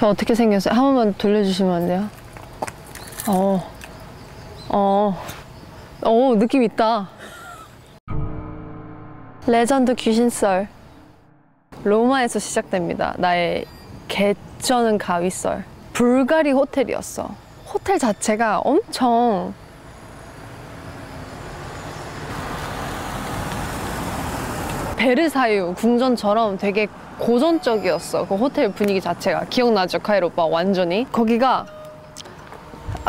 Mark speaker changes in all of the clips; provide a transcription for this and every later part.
Speaker 1: 저 어떻게 생겼어요? 한 번만 돌려주시면 안 돼요? 느낌 있다. 레전드 귀신썰. 로마에서 시작됩니다. 나의 개쩌는 가위썰. 불가리 호텔이었어. 호텔 자체가 엄청 베르사유 궁전처럼 되게 고전적이었어. 그 호텔 분위기 자체가. 기억나죠? 카이로 오빠 완전히. 거기가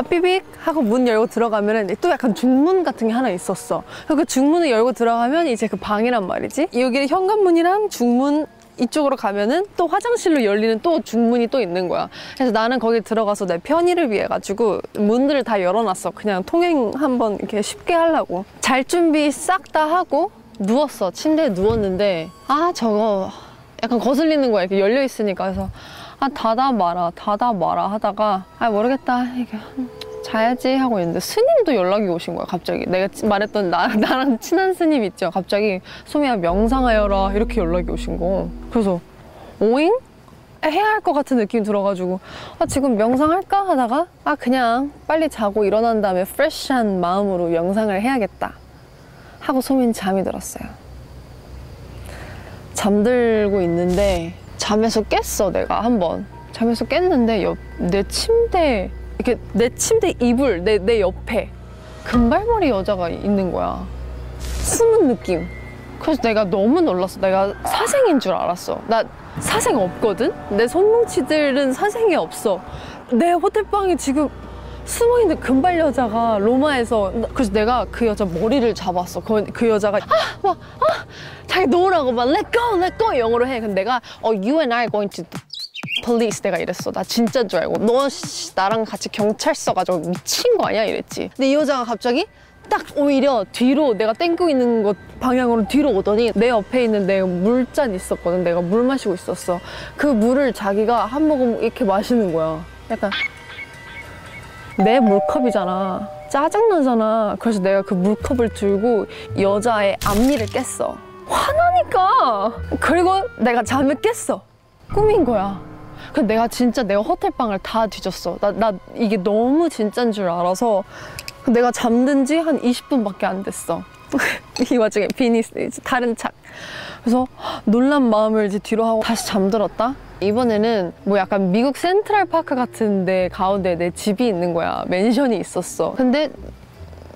Speaker 1: 삐빅 하고 문 열고 들어가면은 또 약간 중문 같은 게 하나 있었어. 그 중문을 열고 들어가면 이제 그 방이란 말이지. 여기 현관문이랑 중문 이쪽으로 가면은 또 화장실로 열리는 또 중문이 또 있는 거야. 그래서 나는 거기 들어가서 내 편의를 위해 가지고 문들을 다 열어놨어. 그냥 통행 한번 이렇게 쉽게 하려고. 잘 준비 싹 다 하고 누웠어. 침대에 누웠는데 저거 약간 거슬리는 거야. 이렇게 열려 있으니까. 그래서 닫아 마라 하다가 모르겠다, 이게 자야지 하고 있는데 스님도 연락이 오신 거야. 갑자기 내가 말했던 나랑 친한 스님 있죠. 갑자기 소미야 명상하여라 이렇게 연락이 오신 거. 그래서 오잉? 해야 할 것 같은 느낌이 들어가지고 지금 명상할까 하다가 그냥 빨리 자고 일어난 다음에 프레시한 마음으로 명상을 해야겠다 하고 소민 잠이 들었어요. 잠들고 있는데 잠에서 깼어. 내가 한번 잠에서 깼는데 내 침대 이렇게 내 침대 이불 내 옆에 금발머리 여자가 있는 거야. 숨은 느낌. 그래서 내가 너무 놀랐어. 내가 사생인 줄 알았어. 나 사생 없거든? 내 손뭉치들은 사생이 없어. 내 호텔방에 지금 숨어있는 금발 여자가 로마에서. 그래서 내가 그 여자 머리를 잡았어. 그 여자가 자기 놓으라고 막 let go 영어로 해. 근데 내가 you and I are going to police 내가 이랬어. 나 진짜인 줄 알고 너 나랑 같이 경찰서 가지고 미친 거 아니야 이랬지. 근데 이 여자가 갑자기 딱 오히려 뒤로 내가 땡기고 있는 곳 방향으로 뒤로 오더니 내 옆에 있는 내 물잔 있었거든. 내가 물 마시고 있었어. 그 물을 자기가 한 모금 이렇게 마시는 거야. 약간 내 물컵이잖아. 짜증나잖아. 그래서 내가 그 물컵을 들고 여자의 앞니를 깼어. 화나니까. 그리고 내가 잠을 깼어. 꿈인 거야. 그래서 내가 진짜 내가 호텔방을 다 뒤졌어. 나 이게 너무 진짜인 줄 알아서 내가 잠든 지 한 20분밖에 안 됐어. 이 와중에 비니 다른 착. 그래서 놀란 마음을 이제 뒤로 하고 다시 잠들었다. 이번에는 뭐 약간 미국 센트럴파크 같은 데 가운데 내 집이 있는 거야. 맨션이 있었어. 근데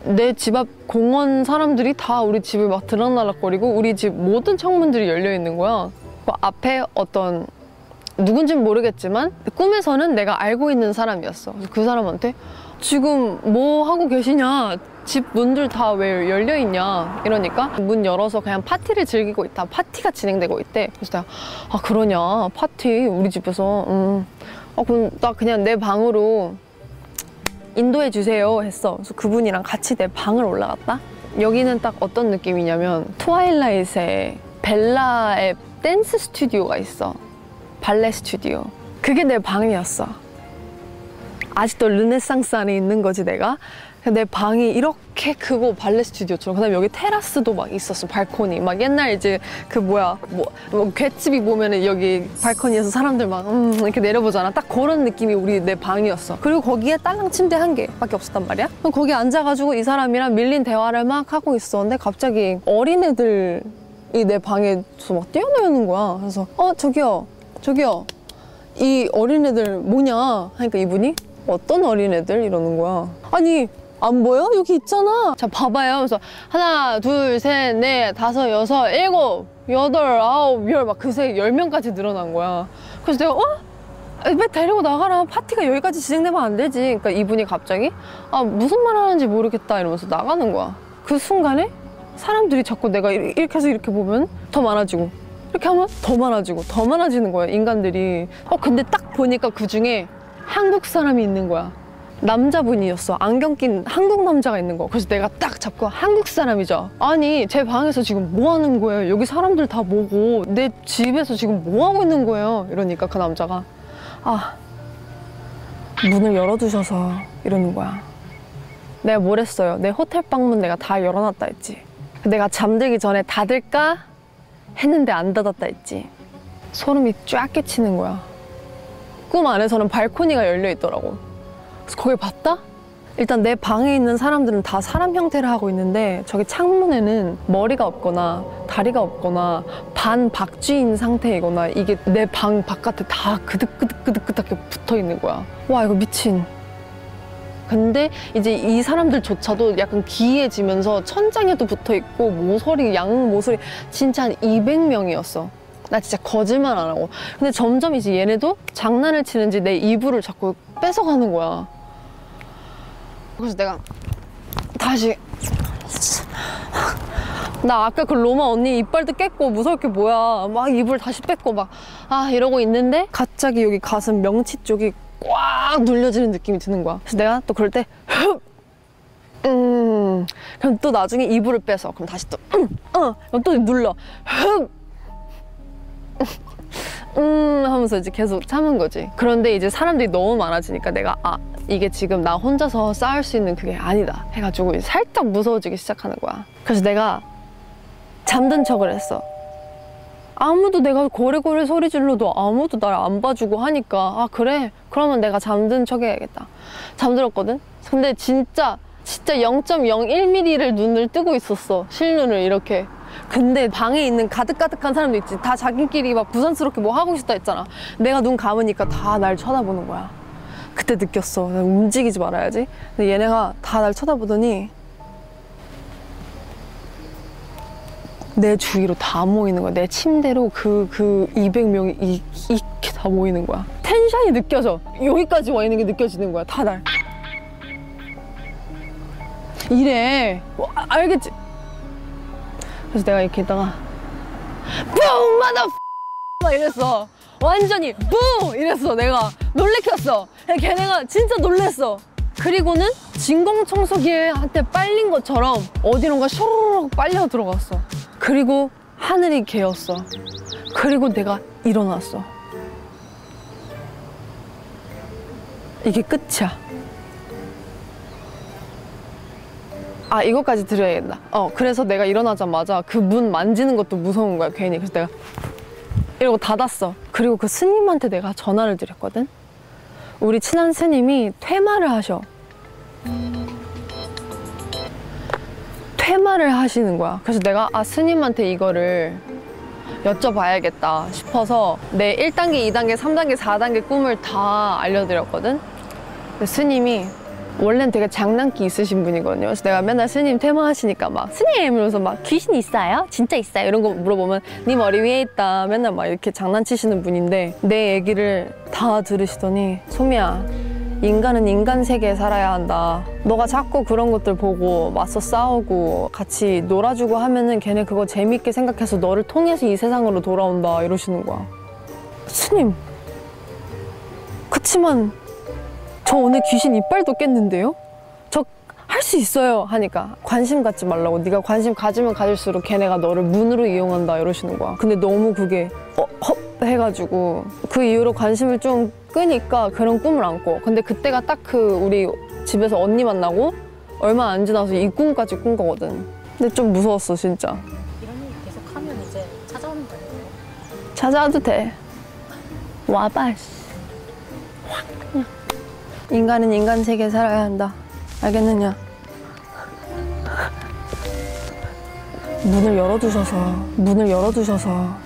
Speaker 1: 내 집 앞 공원 사람들이 다 우리 집을 막 들락날락거리고 우리 집 모든 창문들이 열려 있는 거야. 그 앞에 어떤 누군지는 모르겠지만 꿈에서는 내가 알고 있는 사람이었어. 그래서 그 사람한테 지금 뭐 하고 계시냐? 집 문들 다 왜 열려 있냐? 이러니까 문 열어서 그냥 파티를 즐기고 있다. 파티가 진행되고 있대. 그래서 내가 그러냐? 파티 우리 집에서 그럼 나 그냥 내 방으로 인도해 주세요 했어. 그래서 그분이랑 같이 내 방을 올라갔다. 여기는 딱 어떤 느낌이냐면 트와일라잇에 벨라의 댄스 스튜디오가 있어. 발레 스튜디오. 그게 내 방이었어. 아직도 르네상스 안에 있는 거지 내가. 내 방이 이렇게 크고 발레 스튜디오처럼. 그다음에 여기 테라스도 막 있었어. 발코니. 막 옛날 이제 그 뭐야 뭐 갯집이 보면은 여기 발코니에서 사람들 막 이렇게 내려보잖아. 딱 그런 느낌이 내 방이었어. 그리고 거기에 딸랑 침대 1개밖에 없었단 말이야. 그럼 거기 앉아가지고 이 사람이랑 밀린 대화를 막 하고 있었는데 갑자기 어린애들이 내 방에서 막 뛰어노는 거야. 그래서 저기요 이 어린애들 뭐냐 하니까 이분이 어떤 어린애들 이러는 거야. 아니 안 보여? 여기 있잖아. 자 봐봐요. 그래서 하나 둘 셋 넷 다섯 여섯 일곱 여덟 아홉 열 막 그새 10명까지 늘어난 거야. 그래서 내가 왜 데리고 나가라. 파티가 여기까지 진행되면 안 되지. 그러니까 이분이 갑자기 무슨 말 하는지 모르겠다 이러면서 나가는 거야. 그 순간에 사람들이 자꾸 내가 이렇게 해서 이렇게 보면 더 많아지고 이렇게 하면 더 많아지고 더 많아지는 거야 인간들이. 근데 딱 보니까 그중에 한국 사람이 있는 거야. 남자분이었어. 안경 낀 한국 남자가 있는 거. 그래서 내가 딱 잡고 한국 사람이죠. 아니 제 방에서 지금 뭐 하는 거예요? 여기 사람들 다 뭐고 내 집에서 지금 뭐 하고 있는 거예요? 이러니까 그 남자가 문을 열어두셔서 이러는 거야. 내가 뭘 했어요? 내 호텔 방문 내가 다 열어놨다 했지. 내가 잠들기 전에 닫을까 했는데 안 닫았다 했지. 소름이 쫙 끼치는 거야. 꿈 안에서는 발코니가 열려 있더라고. 그래서 거길 봤다? 일단 내 방에 있는 사람들은 다 사람 형태를 하고 있는데 저기 창문에는 머리가 없거나 다리가 없거나 반 박쥐인 상태이거나 이게 내 방 바깥에 다 그득그득하게 붙어 있는 거야. 와, 이거 미친. 근데 이제 이 사람들조차도 약간 기이해지면서 천장에도 붙어 있고 모서리, 양 모서리 진짜 한 200명이었어. 나 진짜 거짓말 안 하고. 근데 점점 이제 얘네도 장난을 치는지 내 이불을 자꾸 뺏어가는 거야. 그래서 내가 다시 나 아까 그 로마 언니 이빨도 깼고 무서울 게 뭐야 막 이불 다시 뺏고 막 이러고 있는데 갑자기 여기 가슴 명치 쪽이 꽉 눌려지는 느낌이 드는 거야. 그래서 내가 또 그럴 때 그럼 또 나중에 이불을 빼서 그럼 다시 또 그럼 또 눌러 하면서 이제 계속 참은 거지. 그런데 이제 사람들이 너무 많아지니까 내가 이게 지금 나 혼자서 싸울 수 있는 그게 아니다 해가지고 이제 살짝 무서워지기 시작하는 거야. 그래서 내가 잠든 척을 했어. 아무도 내가 고래고래 소리 질러도 아무도 날 안 봐주고 하니까 그래? 그러면 내가 잠든 척 해야겠다. 잠들었거든? 근데 진짜 0.01mm를 눈을 뜨고 있었어. 실눈을 이렇게. 근데 방에 있는 가득가득한 사람도 있지. 다 자기끼리 막 부산스럽게 뭐 하고 싶다 했잖아. 내가 눈 감으니까 다 날 쳐다보는 거야. 그때 느꼈어. 움직이지 말아야지. 근데 얘네가 다 날 쳐다보더니 내 주위로 다 모이는 거야. 내 침대로 그 200명이 이렇게 다 모이는 거야. 텐션이 느껴져. 여기까지 와 있는 게 느껴지는 거야. 다 날. 이래. 알겠지? 그래서 내가 이렇게 있다가 뿡! 마더 막 이랬어. 완전히 뿡! 이랬어. 내가 놀래켰어. 걔네가 진짜 놀랬어. 그리고는 진공청소기한테 빨린 것처럼 어디론가 쇼로록 빨려 들어갔어. 그리고 하늘이 개었어. 그리고 내가 일어났어. 이게 끝이야. 이거까지 드려야겠다. 그래서 내가 일어나자마자 그 문 만지는 것도 무서운 거야, 괜히. 그래서 내가 이러고 닫았어. 그리고 그 스님한테 내가 전화를 드렸거든. 우리 친한 스님이 퇴마를 하셔. 퇴마를 하시는 거야. 그래서 내가 스님한테 이거를 여쭤봐야겠다 싶어서 내 1단계, 2단계, 3단계, 4단계 꿈을 다 알려드렸거든. 근데 스님이 원래는 되게 장난기 있으신 분이거든요. 그래서 내가 맨날 스님 퇴마하시니까 막 스님 이러면서 막 귀신 있어요? 진짜 있어요? 이런 거 물어보면 네 머리 위에 있다 맨날 막 이렇게 장난치시는 분인데 내 얘기를 다 들으시더니 소미야, 인간은 인간 세계에 살아야 한다. 너가 자꾸 그런 것들 보고 맞서 싸우고 같이 놀아주고 하면은 걔네 그거 재밌게 생각해서 너를 통해서 이 세상으로 돌아온다 이러시는 거야. 스님, 그치만 저 오늘 귀신 이빨도 깼는데요? 저 할 수 있어요 하니까 관심 갖지 말라고. 네가 관심 가지면 가질수록 걔네가 너를 문으로 이용한다 이러시는 거야. 근데 너무 그게 해가지고 그 이후로 관심을 좀 끄니까 그런 꿈을 안 꿔. 근데 그때가 딱 우리 집에서 언니 만나고 얼마 안 지나서 이 꿈까지 꾼 거거든. 근데 좀 무서웠어 진짜.
Speaker 2: 이런 일 계속 하면 이제 찾아오는 거예요?
Speaker 1: 찾아와도 돼. 와봐. 인간은 인간 세계에 살아야 한다. 알겠느냐? 문을 열어두셔서 문을 열어두셔서